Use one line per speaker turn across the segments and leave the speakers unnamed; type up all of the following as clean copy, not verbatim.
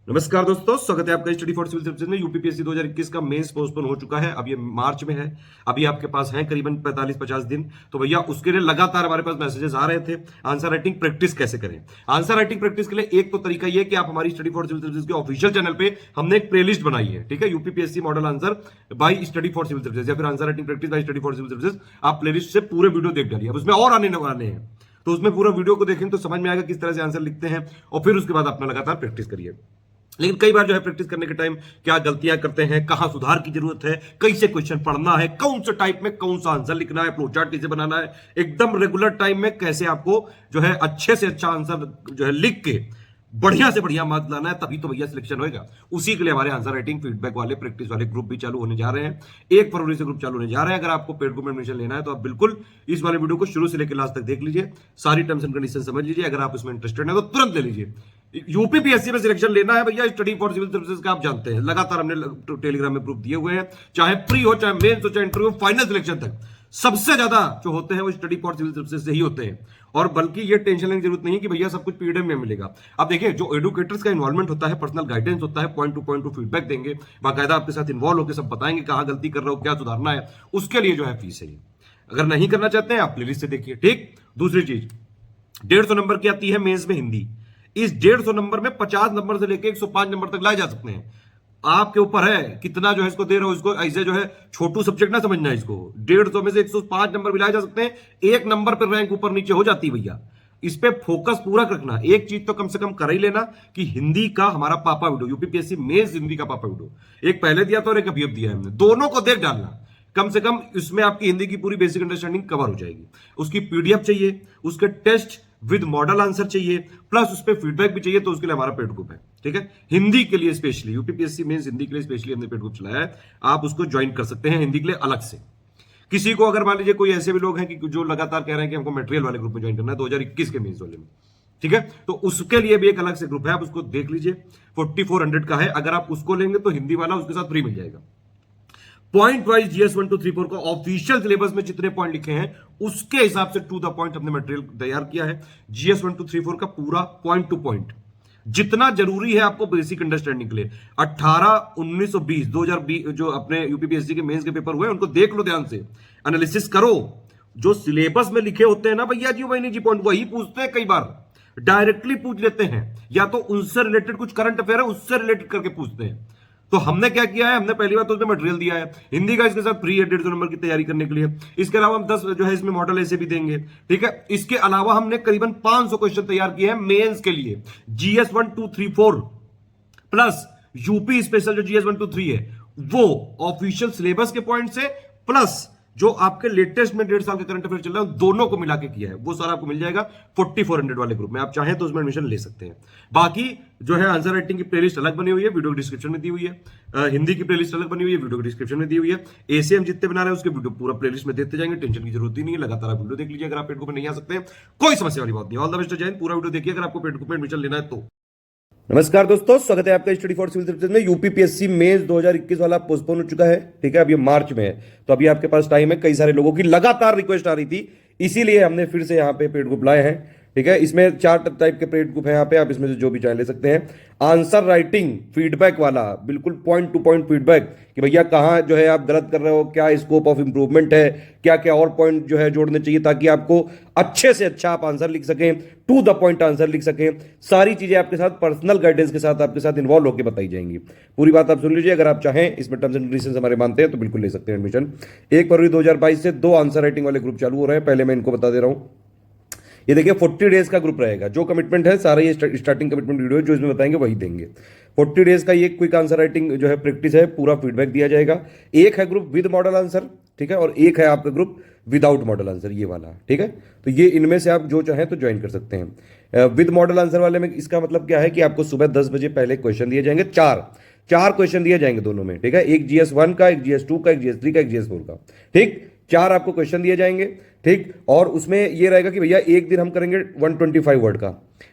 नमस्कार दोस्तों, स्वागत है आपका स्टडी फॉर सिविल सर्विसेज में। यूपीपीएससी 2021 का मेंस पोस्टपोन हो चुका है। अब ये मार्च में है। अभी आपके पास है करीबन 45-50 दिन। तो भैया उसके लिए लगातार हमारे पास मैसेजेस आ रहे थे, आंसर राइटिंग प्रैक्टिस कैसे करें। आंसर राइटिंग प्रैक्टिस के लिए एक तो तरीका ये कि आप हमारी स्टडी फॉर सिविल सर्विसेज के ऑफिशियल चैनल पे हमने एक प्लेलिस्ट बनाई है, ठीक है, UPPSC model answer by study for civil services या फिर answer writing practice by study for civil services. आप प्लेलिस्ट से पूरे वीडियो देख डालिए। अब उसमें और आने वाले हैं, तो उसमें पूरा वीडियो को देखें तो समझ में आएगा किस तरह से आंसर लिखते हैं, और फिर उसके बाद अपना लगातार प्रैक्टिस करिए। लेकिन कई बार जो है प्रैक्टिस करने के टाइम क्या गलतियां करते हैं, कहां सुधार की जरूरत है, कैसे क्वेश्चन पढ़ना है, कौन से टाइप में कौन सा आंसर लिखना है, फ्लो चार्ट कैसे बनाना है, एकदम रेगुलर टाइम में कैसे आपको जो है अच्छे से अच्छा आंसर जो है लिख के बढ़िया से बढ़िया मार्क्स लाना है, तभी तो भैया सिलेक्शन होगा। उसी के लिए हमारे आंसर राइटिंग फीडबैक वाले प्रैक्टिस वाले ग्रुप भी चालू होने जा रहे हैं। 1 फरवरी से ग्रुप चालू होने जा रहे हैं। अगर आपको पेड ग्रुप में एडमिशन लेना है तो आप बिल्कुल इस वाले वीडियो को शुरू से लेकर लास्ट तक देख लीजिए, सारी टर्म्स एंड कंडीशन समझ लीजिए। अगर आप इसमें इंटरेस्टेड है तो तुरंत ले लीजिए। यूपीपीएससी में सिलेक्शन लेना है भैया, स्टडी फॉर सिविल सर्विसेज का आप जानते हैं, लगातार हमने टेलीग्राम में प्रूफ दिए हुए हैं। चाहे प्री हो, चाहे मेंस हो, चाहे इंटरव्यू, फाइनल सिलेक्शन तक सबसे ज्यादा जो होते हैं वो स्टडी फॉर सिविल सर्विसेज से ही होते हैं। और बल्कि ये टेंशन लेने की जरूरत नहीं है कि भैया सब कुछ पीडीएफ में मिलेगा। अब देखिए, जो एडुकेटर्स का इन्वॉल्वमेंट होता है, पर्सनल गाइडेंस होता है, पॉइंट टू फीडबैक देंगे, बाकायदा आपके साथ इन्वॉल्व होकर सब बताएंगे कहां गलती कर रहे हो, क्या सुधारना है, उसके लिए जो है फीस है। अगर नहीं करना चाहते हैं आप प्लेलिस्ट से देखिए, ठीक। दूसरी चीज, 150 नंबर की आती है मेंस में हिंदी। इस 150 नंबर में 50 नंबर से लेकर 105 नंबर तक लाए जा सकते हैं। आपके ऊपर है कितना जो है इसको दे रहे हो। इसको ऐसे जो है छोटू सब्जेक्ट ना समझना है। इसको 150 में से 105 नंबर भी लाए जा सकते हैं। एक नंबर पर रैंक ऊपर नीचे हो जाती है भैया। इस पे फोकस पूरा रखना। एक चीज तो कम से कम कर ही लेना कि हिंदी का हमारा पापा वीडियो, यूपीपीएससी मेंस हिंदी का पापा वीडियो, एक पहले दिया था और एक अभी अब दिया है हमने, दोनों को देख डालना। कम से कम इसमें आपकी हिंदी की पूरी बेसिक अंडरस्टैंडिंग कवर हो जाएगी। उसकी पीडीएफ चाहिए, उसके टेस्ट विद मॉडल आंसर चाहिए, प्लस उस पर फीडबैक भी चाहिए। तो उसके लिए हमारा पेड ग्रुप है, ठीक है, हिंदी के लिए स्पेशली। यूपीपीएससी मेंस हिंदी के लिए स्पेशली हमने पेड ग्रुप चलाया है। आप उसको ज्वाइन कर सकते हैं हिंदी के लिए अलग से। किसी को अगर मान लीजिए कोई ऐसे भी लोग हैं कि जो लगातार कह रहे हैं कि हमको मटेरियल वाले ग्रुप में ज्वाइन करना है 2021 के मेंस वाले में, ठीक है, तो उसके लिए भी एक अलग से ग्रुप है, आप उसको देख लीजिए। 4400 का है। अगर आप उसको लेंगे तो हिंदी वाला उसके साथ फ्री मिल जाएगा। पॉइंट वाइज जीएस 1 2 3 4 का ऑफिशियल सिलेबस में जितने पॉइंट लिखे हैं उसके हिसाब से टू द पॉइंट हमने मटेरियल तैयार किया है। जीएस 1 2 3 4 का पूरा पॉइंट टू पॉइंट जितना जरूरी है आपको बेसिक अंडरस्टैंडिंग के लिए। 18, 19 और 20 2020 जो अपने यूपीपीएससी के मेंस के पेपर हुए उनको देख लो, ध्यान से एनालिसिस करो। जो सिलेबस में लिखे होते हैं ना भैया जी, वही जी पॉइंट वही पूछते हैं। कई बार डायरेक्टली पूछ लेते हैं, या तो उनसे रिलेटेड कुछ करंट अफेयर है उससे रिलेटेड करके पूछते हैं। तो हमने क्या किया है, हमने पहली बार तो उसमें मटेरियल दिया है हिंदी का, इसके साथ फ्री है 150 नंबर की तैयारी करने के लिए। इसके अलावा हम 10 जो है इसमें मॉडल ऐसे भी देंगे, ठीक है। इसके अलावा हमने करीबन 500 क्वेश्चन तैयार किए हैं मेंस के लिए। जीएस 1 2 3 4 प्लस यूपी स्पेशल जो जीएस 1 2 3 है वो ऑफिशियल सिलेबस के पॉइंट से, प्लस जो आपके लेटेस्ट में 1.5 साल के करंट अफेयर चल रहे हैं दोनों को मिला के किया है। वो सारा आपको मिल जाएगा 4400 वाले ग्रुप में। आप चाहें तो उसमें एडमिशन ले सकते हैं। बाकी जो है आंसर राइटिंग की प्लेलिस्ट अलग बनी हुई है, वीडियो डिस्क्रिप्शन में दी हुई है। हिंदी की प्लेलिस्ट अलग बनी हुई है, वीडियो डिस्क्रिप्शन में दी हुई है। ऐसे हम जितने बना रहे हैं उसके वीडियो पूरा प्लेलिस्ट में देते जाएंगे, टेंशन की जरूरत ही नहीं है। लगातार आप वीडियो देख लीजिए। अगर आप पेड ग्रुप में नहीं आ सकते कोई समस्या वाली बात नहीं। ऑल द बेस्ट, जय हिंद। पूरा वीडियो देखिए अगर आपको पेड ग्रुप में एडमिशन लेना है तो। नमस्कार दोस्तों, स्वागत है आपका स्टडी फॉर सिविल सर्विसेज में। यूपीपीएससी मेंस 2021 वाला पोस्टपोन हो चुका है, ठीक है। अब ये मार्च में है, तो अभी आपके पास टाइम है। कई सारे लोगों की लगातार रिक्वेस्ट आ रही थी, इसीलिए हमने फिर से यहाँ पे पेड ग्रुप लाए हैं, ठीक है। इसमें 4 टाइप के पेड ग्रुप है यहाँ पे, आप इसमें से जो भी चाहे ले सकते हैं। आंसर राइटिंग फीडबैक वाला, बिल्कुल पॉइंट टू पॉइंट फीडबैक कि भैया कहाँ जो है आप गलत कर रहे हो, क्या स्कोप ऑफ इंप्रूवमेंट है, क्या क्या और पॉइंट जो है जोड़ने चाहिए ताकि आपको अच्छे से अच्छा आप आंसर लिख सकें, टू द पॉइंट आंसर लिख सकें। सारी चीजें आपके साथ पर्सनल गाइडेंस के साथ आपके साथ इन्वॉल्व होकर बताई जाएंगी। पूरी बात आप सुन लीजिए। अगर आप चाहें इसमें टर्म्स एंड कंडीशंस हमारे मानते हैं तो बिल्कुल ले सकते हैं एडमिशन। 1 फरवरी 2022 से 2 आंसर राइटिंग वाले ग्रुप चालू हो रहे हैं। पहले मैं इनको बता दे रहा हूं, ये देखिए 40 डेज का ग्रुप रहेगा। जो कमिटमेंट है सारा ये स्टार्टिंग कमिटमेंट वीडियो जो इसमें बताएंगे वही देंगे। 40 डेज का ये क्विक आंसर राइटिंग जो है प्रैक्टिस है, पूरा फीडबैक दिया जाएगा। एक है ग्रुप विद मॉडल आंसर, ठीक है, और एक है आपका ग्रुप विदाउट मॉडल आंसर, ये वाला, ठीक है। तो ये इनमें से आप जो चाहें तो ज्वाइन कर सकते हैं। विद मॉडल आंसर वाले में इसका मतलब क्या है कि आपको सुबह 10 बजे पहले क्वेश्चन दिए जाएंगे। चार क्वेश्चन दिए जाएंगे दोनों में, ठीक है। एक जीएस 1 का, एक जीएस 2 का, एक जीएस 3 का, एक जीएस 4 का, ठीक। 4 आपको क्वेश्चन दिए जाएंगे। ठीक। और उसमें ये रहेगा कि भैया एक दिन हम करेंगे 125 वर्ड का,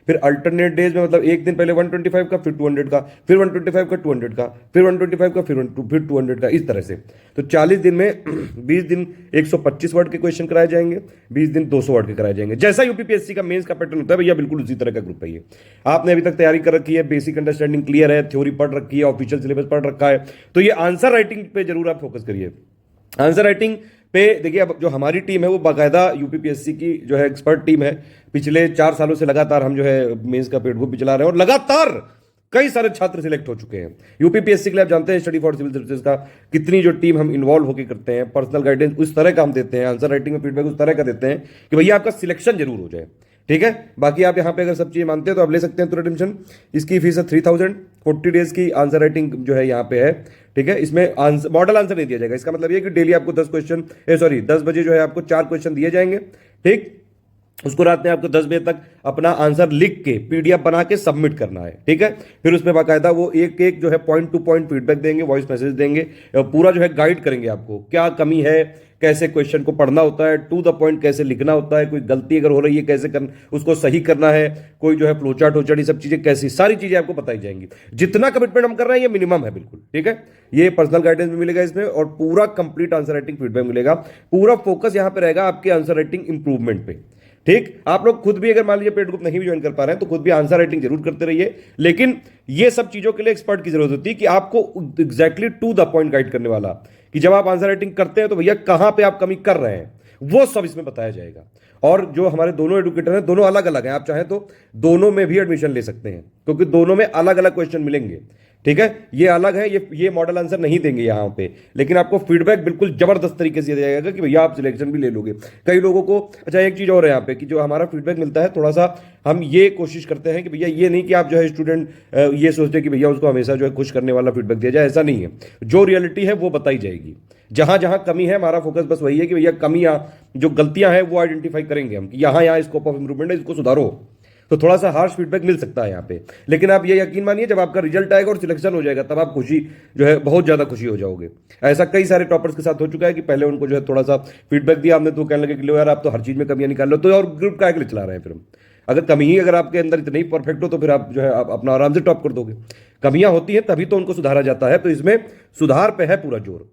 फिर अल्टरनेट डेज में मतलब एक दिन पहले 125 का, फिर 200 का, फिर 125 का, 200 का, फिर 125 का, फिर 200 का, इस तरह से। तो 40 दिन में 20 दिन 125 वर्ड के क्वेश्चन कराए जाएंगे, 20 दिन 200 वर्ड के कराए जाएंगे। जैसा यूपीपीएससी का मेंस का पैटर्न होता है भैया, बिल्कुल उसी तरह का ग्रुप है ये। आपने अभी तक तैयारी कर रखी है, बेसिक अंडरस्टैंडिंग क्लियर है, थ्योरी पढ़ रखी है, ऑफिशियल सिलेबस पढ़ रखा है, तो ये आंसर राइटिंग पे जरूर आप फोकस करिए। आंसर राइटिंग पे देखिए, अब जो हमारी टीम है वो बाकायदा यूपीपीएससी की जो है एक्सपर्ट टीम है। पिछले 4 सालों से लगातार हम जो है मेंस का पेड ग्रुप भी चला रहे हैं और लगातार कई सारे छात्र सिलेक्ट हो चुके हैं यूपीपीएससी के लिए। आप जानते हैं स्टडी फॉर सिविल सर्विसेज का कितनी जो टीम हम इन्वॉल्व होकर करते हैं, पर्सनल गाइडेंस उस तरह का हम देते हैं, आंसर राइटिंग में फीडबैक उस तरह का देते हैं कि भैया आपका सिलेक्शन जरूर हो जाए। ठीक है, बाकी आप यहाँ पे अगर सब चीजें मानते हैं तो आप ले सकते हैं तुरंत एडमिशन। इसकी फीस है 3000, 40 डेज की आंसर राइटिंग जो है यहाँ पे है। ठीक है, इसमें मॉडल आंसर नहीं दिया जाएगा। इसका मतलब ये कि डेली आपको 10 क्वेश्चन 10 बजे जो है आपको 4 क्वेश्चन दिए जाएंगे। ठीक, उसको रात में आपको 10 बजे तक अपना आंसर लिख के पीडीएफ बना के सबमिट करना है। ठीक है, फिर उसमें बाकायदा वो एक एक जो है पॉइंट टू पॉइंट फीडबैक देंगे, वॉइस मैसेज देंगे, पूरा जो है गाइड करेंगे आपको क्या कमी है, कैसे क्वेश्चन को पढ़ना होता है, टू द पॉइंट कैसे लिखना होता है, कोई गलती अगर हो रही है कैसे उसको सही करना है, कोई जो है फ्लोचार्ट होचार्ट, ये सब चीजें कैसी, सारी चीजें आपको बताई जाएंगी। जितना कमिटमेंट हम कर रहे हैं ये मिनिमम है बिल्कुल। ठीक है, ये पर्सनल गाइडेंस भी मिलेगा इसमें और पूरा कंप्लीट आंसर राइटिंग फीडबैक मिलेगा। पूरा फोकस यहां पे रहेगा आपके आंसर राइटिंग इंप्रूवमेंट पे। ठीक, आप लोग खुद भी अगर मान लीजिए पेड ग्रुप नहीं भी ज्वाइन कर पा रहे हैं तो खुद भी आंसर राइटिंग जरूर करते रहिए, लेकिन ये सब चीजों के लिए एक्सपर्ट की जरूरत होती है कि आपको exactly to the point guide करने वाला, कि जब आप आंसर राइटिंग करते हैं तो भैया कहां पे आप कमी कर रहे हैं वो सब इसमें बताया जाएगा। और जो हमारे दोनों एडुकेटर हैं दोनों अलग अलग हैं, आप चाहें तो दोनों में भी एडमिशन ले सकते हैं क्योंकि दोनों में अलग अलग क्वेश्चन मिलेंगे। ठीक है, ये अलग है, ये मॉडल आंसर नहीं देंगे यहां पे, लेकिन आपको फीडबैक बिल्कुल जबरदस्त तरीके से दिया जाएगा कि भैया आप सिलेक्शन भी ले लोगे। कई लोगों को, अच्छा एक चीज और है यहाँ पे कि जो हमारा फीडबैक मिलता है थोड़ा सा हम ये कोशिश करते हैं कि भैया ये नहीं कि आप जो है स्टूडेंट ये सोचते कि भैया उसको हमेशा जो है खुश करने वाला फीडबैक दिया जाए, ऐसा नहीं है। जो रियलिटी है वो बताई जाएगी। जहां जहां कमी है हमारा फोकस बस वही है कि भैया कमियां जो गलतियां हैं वो आइडेंटिफाई करेंगे हम कि यहां स्कोप ऑफ इंप्रूवमेंट है, इसको सुधारो। तो थोड़ा सा हार्श फीडबैक मिल सकता है यहाँ पे, लेकिन आप ये यकीन मानिए जब आपका रिजल्ट आएगा और सिलेक्शन हो जाएगा तब आप खुशी जो है बहुत ज्यादा खुशी हो जाओगे। ऐसा कई सारे टॉपर्स के साथ हो चुका है कि पहले उनको जो है थोड़ा सा फीडबैक दिया हमने तो कहने लगे कि लो यार आप तो हर चीज में कमियां निकाल लो, तो और ग्रुप का चला रहे हैं फिर हम। अगर कमी ही अगर आपके अंदर इतनी परफेक्ट हो तो फिर आप जो है आप अपना आराम से टॉप कर दोगे। कमियां होती हैं तभी तो उनको सुधारा जाता है, तो इसमें सुधार पे है पूरा जोर।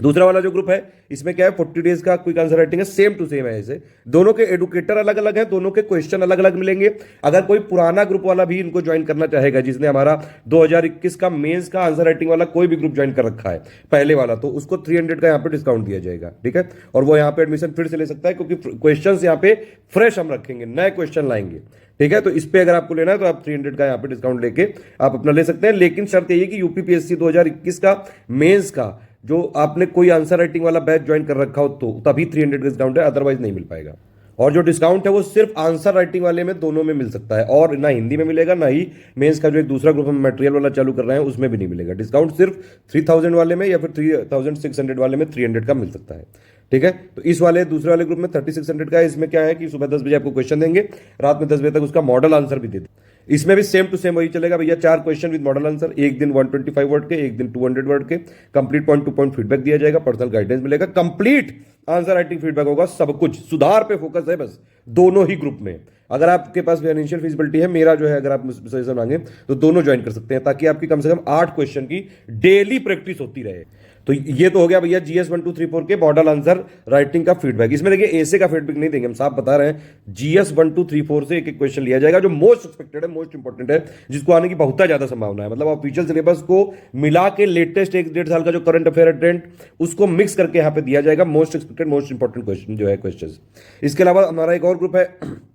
दूसरा वाला जो ग्रुप है इसमें क्या है 40 डेज का क्विक आंसर राइटिंग है, सेम टू सेम है। इसे दोनों के एडुकेटर अलग अलग है, दोनों के क्वेश्चन अलग अलग मिलेंगे। अगर कोई पुराना ग्रुप वाला भी इनको ज्वाइन करना चाहेगा, जिसने हमारा 2021 का मेंस का आंसर राइटिंग वाला कोई भी ग्रुप ज्वाइन कर रखा है पहले वाला, तो उसको 300 का यहाँ पे डिस्काउंट दिया जाएगा। ठीक है, और वो यहाँ पे एडमिशन फिर से ले सकता है क्योंकि क्वेश्चन यहाँ पे फ्रेश हम रखेंगे, नए क्वेश्चन लाएंगे। ठीक है, तो इस पे अगर आपको लेना है तो आप 300 का यहाँ पे डिस्काउंट लेके आप अपना ले सकते हैं, लेकिन शर्त यही कि यूपीपीएससी 2021 का मेंस का जो आपने कोई आंसर राइटिंग वाला बैच ज्वाइन कर रखा हो तो तभी 300 का डिस्काउंट है, अदरवाइज नहीं मिल पाएगा। और जो डिस्काउंट है वो सिर्फ आंसर राइटिंग वाले में दोनों में मिल सकता है, और ना हिंदी में मिलेगा ना ही मेंस का जो एक दूसरा ग्रुप हम मटेरियल वाला चालू कर रहे हैं उसमें भी नहीं मिलेगा। डिस्काउंट सिर्फ 3000 वाले में या फिर 3600 वाले में 300 का मिल सकता है। ठीक है, तो इस वाले दूसरे वाले ग्रुप में 3600 का है। इसमें क्या है कि सुबह 10 बजे आपको क्वेश्चन देंगे, रात में 10 बजे तक उसका मॉडल आंसर भी दे देंगे। इसमें भी सेम टू सेम वही चलेगा भैया, 4 क्वेश्चन विद मॉडल आंसर, एक दिन 125 वर्ड के, एक दिन 200 वर्ड के, complete point two point feedback दिया जाएगा, पर्सनल गाइडेंस मिलेगा, कंप्लीट आंसर राइटिंग फीडबैक होगा, सब कुछ सुधार पे फोकस है बस दोनों ही ग्रुप में। अगर आपके पास फाइनेंशियल फिजिबिलिटी है, मेरा जो है अगर आप सजेशन मांगे तो दोनों ज्वाइन कर सकते हैं, ताकि आपकी कम से कम 8 क्वेश्चन की डेली प्रैक्टिस होती रहे। तो ये तो हो गया भैया GS 1 2 3 4 के मॉडल आंसर राइटिंग का फीडबैक। इसमें देखिए ऐसे का फीडबैक नहीं देंगे, हम साफ बता रहे हैं। GS 1 2 3 4 से एक एक क्वेश्चन लिया जाएगा जो मोस्ट एक्सपेक्टेड है, मोस्ट इंपॉर्टेंट है, जिसको आने की बहुत ज्यादा संभावना है। मतलब ऑफिशियल सिलेबस को मिला के लेटेस्ट 1-1.5 साल का जो करंट अफेयर है ट्रेंड, उसको मिक्स करके यहाँ पे दिया जाएगा most expected most important question जो है क्वेश्चन। इसके अलावा हमारा एक और ग्रुप है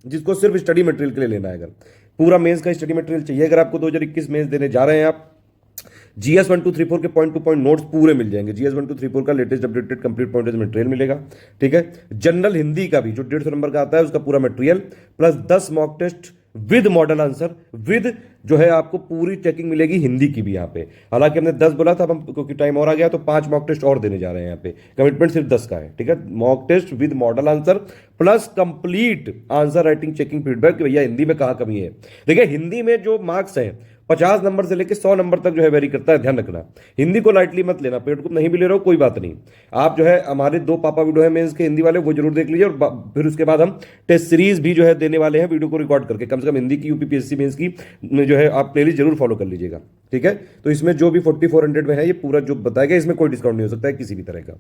जिसको सिर्फ स्टडी मटेरियल के लिए लेना है। अगर पूरा मेंस का स्टडी मटेरियल चाहिए, अगर आपको 2021 मेंस देने जा रहे हैं आप, GS 1 2 3 4 के पॉइंट टू पॉइंट नोट्स पूरे मिल जाएंगे। GS 1 2 3 4 का latest updated complete point material मिलेगा। ठीक है, जनरल हिंदी का भी जो 150 नंबर का आता है उसका पूरा material, plus 10 mock test with model answer, with जो है आपको पूरी चेकिंग मिलेगी हिंदी की भी यहाँ पे। हालांकि हमने 10 बोला था, अब हम क्योंकि टाइम और आ गया तो 5 मॉक टेस्ट और देने जा रहे हैं यहाँ पे, कमिटमेंट सिर्फ 10 का है। ठीक है, mock test with model answer plus complete answer writing checking feedback कि भैया हिंदी में कहाँ कमी है। देखिए हिंदी में जो मार्क्स हैं 50 नंबर से लेकर 100 नंबर तक जो है वेरी करता है, ध्यान रखना। हिंदी को लाइटली मत लेना, पेड ग्रुप नहीं भी ले रहे हो कोई बात नहीं, आप जो है हमारे 2 पापा वीडियो है मेंस के हिंदी वाले, वो जरूर देख लीजिए। और फिर उसके बाद हम टेस्ट सीरीज भी जो है देने वाले हैं वीडियो को रिकॉर्ड करके, कम से कम हिंदी की यूपीपीएससी मेंस की जो है आप प्लेलिस्ट जरूर फॉलो कर लीजिएगा, ठीक है। तो इसमें जो भी 4400 में है ये पूरा जो बताया गया, इसमें कोई डिस्काउंट नहीं हो सकता है किसी भी तरह का।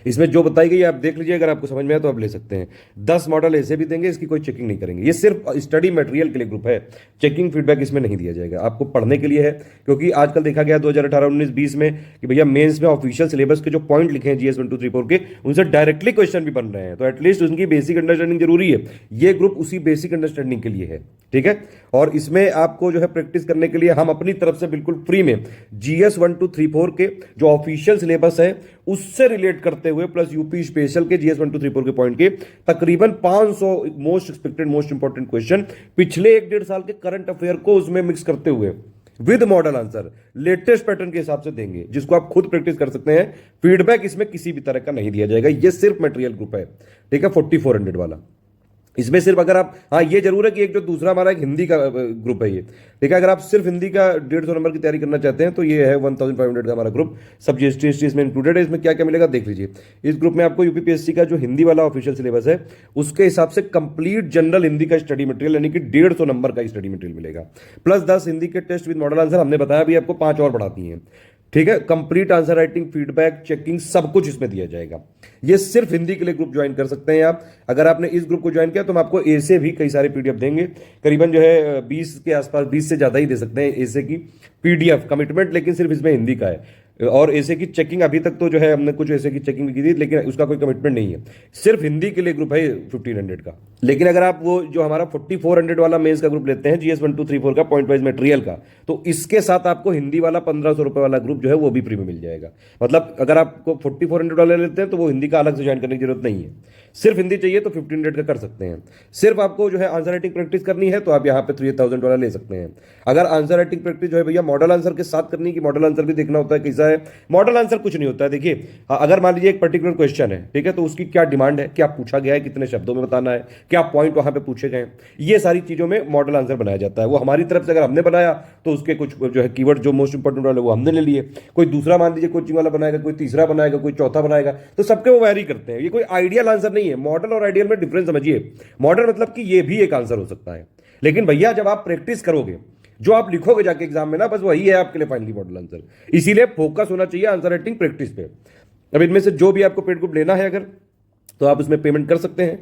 इसमें जो बताई गई आप देख लीजिए, अगर आपको समझ में आए तो आप ले सकते हैं। 10 मॉडल ऐसे भी देंगे, इसकी कोई चेकिंग नहीं करेंगे। ये सिर्फ स्टडी मटेरियल के लिए ग्रुप है, चेकिंग फीडबैक इसमें नहीं दिया जाएगा, आपको पढ़ने के लिए है। क्योंकि आजकल देखा गया 2018, 19, 20 में कि भैया मेंस में ऑफिशियल सिलेबस के जो पॉइंट लिखे हैं GS 1 2 3 4 के, उनसे डायरेक्टली क्वेश्चन भी बन रहे हैं, तो एटलीस्ट उनकी बेसिक अंडरस्टैंडिंग जरूरी है। ये ग्रुप उसी बेसिक अंडरस्टैंडिंग के लिए है, ठीक है। और इसमें आपको जो है प्रैक्टिस करने के लिए हम अपनी तरफ से बिल्कुल फ्री में GS 1 2 3 4 के जो ऑफिशियल सिलेबस है उससे रिलेट करते हुए, प्लस यूपी स्पेशल के GS 1 2 3 4 के पॉइंट के तकरीबन 500 most expected most important question पिछले 1-1.5 साल के करंट अफेयर को उसमें मिक्स करते हुए with model answer latest pattern के हिसाब से देंगे, जिसको आप खुद प्रैक्टिस कर सकते हैं। फीडबैक इसमें किसी भी तरह का नहीं दिया जाएगा, ये सिर्फ मटेरियल ग्रुप है, ठीक है, 4400 वाला। इसमें सिर्फ अगर आप, हाँ ये जरूर है कि एक जो दूसरा हमारा एक हिंदी का ग्रुप है ये, ठीक है, अगर आप सिर्फ हिंदी का 150 नंबर की तैयारी करना चाहते हैं तो ये है 1500 का हमारा ग्रुप, सब GST इसमें इंक्लूडेड है। इसमें क्या क्या मिलेगा देख लीजिए। इस ग्रुप में आपको यूपीपीएससी का जो हिंदी वाला ऑफिशियल सिलेबस है उसके हिसाब से कंप्लीट जनरल हिंदी का स्टडी मटेरियल, यानी कि 150 नंबर का स्टडी मटेरियल मिलेगा, प्लस 10 हिंदी के टेस्ट विद मॉडल आंसर। हमने बताया भी आपको 5 और बढ़ाती हैं, ठीक है। Complete answer writing, feedback, checking, सब कुछ इसमें दिया जाएगा। ये सिर्फ हिंदी के लिए ग्रुप ज्वाइन कर सकते हैं आप। अगर आपने इस ग्रुप को ज्वाइन किया तो हम आपको ए से भी कई सारे पीडीएफ देंगे, करीबन जो है 20 के आसपास, 20 से ज्यादा ही दे सकते हैं ए से की पीडीएफ कमिटमेंट, लेकिन सिर्फ इसमें हिंदी का है। और ऐसे की चेकिंग अभी तक तो जो है हमने कुछ ऐसे की चेकिंग भी की थी, लेकिन उसका कोई कमिटमेंट नहीं है, सिर्फ हिंदी के लिए ग्रुप है 1500 का। लेकिन अगर आप वो जो हमारा 4400 वाला मेंस का ग्रुप लेते हैं GS 1 2 3 4 का पॉइंट वाइज मटेरियल का, तो इसके साथ आपको हिंदी वाला 1500 रुपए वाला ग्रुप जो है वो भी फ्री में मिल जाएगा। मतलब अगर आपको 4400 वाला लेते हैं तो वो हिंदी का अलग से ज्वाइन करने की जरूरत नहीं है, सिर्फ हिंदी चाहिए तो 1500 का कर सकते हैं। सिर्फ आपको जो है आंसर राइटिंग प्रैक्टिस करनी है तो आप यहाँ पे 3000 वाला ले सकते हैं। अगर आंसर राइटिंग प्रैक्टिस जो है भैया मॉडल आंसर के साथ करनी, कि मॉडल आंसर भी देखना होता है कैसा है, मॉडल आंसर कुछ नहीं होता है। देखिए अगर मान लीजिए एक पर्टिकुलर क्वेश्चन है, ठीक है, तो उसकी क्या डिमांड है, क्या पूछा गया है, कितने शब्दों में बताना है, क्या पॉइंट वहां पे पूछे गए, ये सारी चीजों में मॉडल आंसर बनाया जाता है। वो हमारी तरफ से अगर हमने बनाया तो उसके कुछ जो है कीवर्ड जो मोस्ट इंपॉर्टेंट वाले वो हमने ले लिए, कोई दूसरा मान लीजिए कोचिंग वाला बनाएगा, कोई तीसरा बनाएगा, कोई चौथा बनाएगा, तो सबके वो वैरी करते हैं। ये कोई आइडियल आंसर नहीं है। मॉडल और आइडियल में डिफरेंस समझिए। मॉडल मतलब कि ये भी एक आंसर हो सकता है, लेकिन भैया जब आप प्रैक्टिस करोगे, जो आप लिखोगे जाके एग्जाम में ना, बस वही है आपके लिए फाइनली मॉडल आंसर। इसीलिए फोकस होना चाहिए आंसर राइटिंग प्रैक्टिस पे। अब इनमें से जो भी आपको पेड ग्रुप लेना है अगर, तो आप उसमें पेमेंट कर सकते हैं,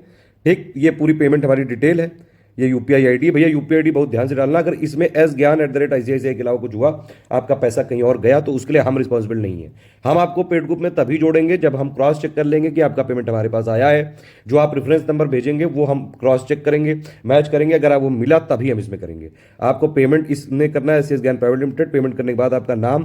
ठीक। ये पूरी पेमेंट हमारी डिटेल है, ये यूपीआई आईडी, भैया यूपीआई आईडी बहुत ध्यान से डालना। अगर इसमें sgyan@ICICI के अलावा कुछ हुआ, आपका पैसा कहीं और गया, तो उसके लिए हम रिस्पॉन्सिबल नहीं है। हम आपको पेड ग्रुप में तभी जोड़ेंगे जब हम क्रॉस चेक कर लेंगे कि आपका पेमेंट हमारे पास आया है। जो आप रेफरेंस नंबर भेजेंगे वो हम क्रॉस चेक करेंगे, मैच करेंगे, अगर आप वो मिला तभी हम इसमें करेंगे। आपको पेमेंट इसमें करना है SGAN प्राइवेट लिमिटेड। पेमेंट करने के बाद आपका नाम,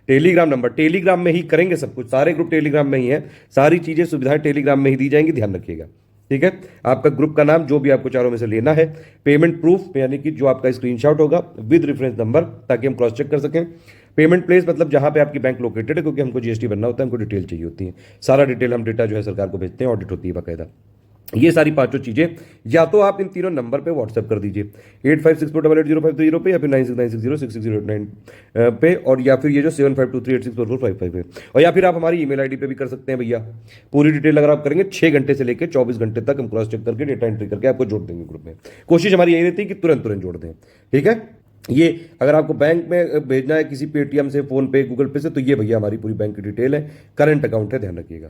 टेलीग्राम नंबर, टेलीग्राम में ही करेंगे सब कुछ, सारे ग्रुप टेलीग्राम में ही है, सारी चीजें सुविधाएं टेलीग्राम में ही दी जाएंगी, ध्यान रखिएगा, ठीक है। आपका ग्रुप का नाम जो भी आपको चारों में से लेना है, पेमेंट प्रूफ यानी कि जो आपका स्क्रीनशॉट होगा विद रेफरेंस नंबर, ताकि हम क्रॉस चेक कर सकें। पेमेंट प्लेस मतलब जहां पे आपकी बैंक लोकेटेड है, क्योंकि हमको GST बनना होता है, हमको डिटेल चाहिए होती है। सारा डिटेल हम डेटा जो है सरकार को भेजते हैं, ऑडिट होती है बाकायदा। ये सारी 5 चीजें या तो आप इन तीनों नंबर पे व्हाट्सएप कर दीजिए 8564880530 पे, या फिर 9696066089 पे, और या फिर ये जो 7523864455 है, और या फिर आप हमारी ईमेल आईडी पे भी कर सकते हैं भैया। पूरी डिटेल अगर आप करेंगे 6 घंटे से लेकर 24 घंटे तक हम क्रॉस चेक करके डेटा एंट्री करके आपको जोड़ देंगे ग्रुप में। कोशिश हमारी यही रहती है कि तुरंत जोड़ दें, ठीक है। ये अगर आपको बैंक में भेजना है किसी पेटीएम से, फोन पे, गूगल पे से, तो ये भैया हमारी पूरी बैंक की डिटेल है, करंट अकाउंट है, ध्यान रखिएगा।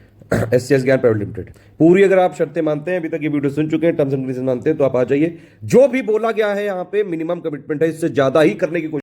SGAN private limited. पूरी अगर आप शर्तें मानते हैं, अभी तक ये वीडियो सुन चुके हैं, टर्म्स एंड कंडीशन मानते हैं, तो आप आ जाइए। जो भी बोला गया है यहाँ पे मिनिमम कमिटमेंट है, इससे ज्यादा ही करने की कोशिश